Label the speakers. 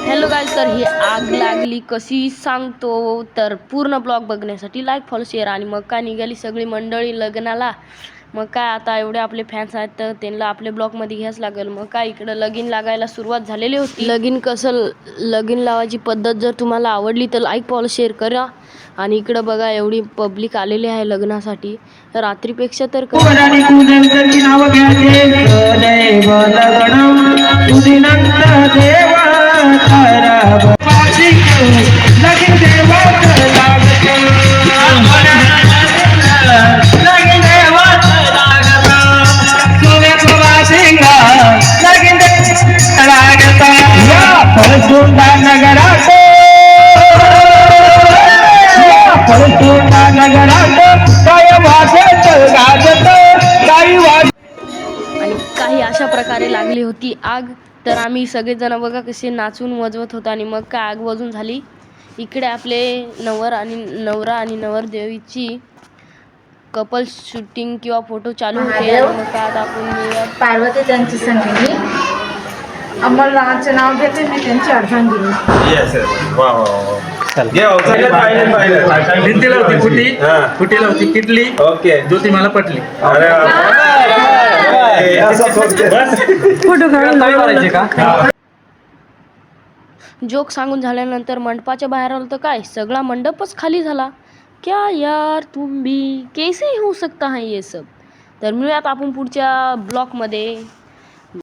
Speaker 1: Hello guys, तर ही आग लागली कशी सांगतो. तर पूर्ण ब्लॉग बघण्यासाठी लाईक फॉलो शेअर. आणि मग काय निघाली सगळी मंडळी लग्नाला. मग काय आता एवढे आपले फॅन्स आहेत तर त्यांना आपले ब्लॉगमध्ये घ्यायच लागेल. मग काय इकडं लगीन लागायला सुरुवात झालेली होती. लगीन लावायची पद्धत जर तुम्हाला आवडली तर लाईक फॉलो शेअर करा. आणि इकडं बघा एवढी पब्लिक आलेली आहे लग्नासाठी. रात्रीपेक्षा तर आणि काही अशा प्रकारे लागली होती आग. तर आम्ही सगळेजण बघा कसे नाचून वाजवत होतो. आणि मग काय आग वाजून झाली. इकडे आपले नवरा आणि नवरदेवीची कपल शूटिंग किंवा फोटो चालू होते. आणि मग काय आता आपण
Speaker 2: पार्वती त्यांची संगी अंमलरावांचे नाव घेते मी, त्यांची अर्धांगिनी.
Speaker 3: भिंतीला होती फुटीला होती किटली. ओके, ज्योती मला पटली.
Speaker 2: फोटो काढून
Speaker 3: का?
Speaker 1: जोक सांगून झाल्यानंतर मंडपाच्या बाहेर आलो तर काय सगळा मंडपच खाली झाला. क्या यार तुम भी कैसे हो सकता है ये सब. तर मिळूयात आपण पुढच्या ब्लॉकमध्ये.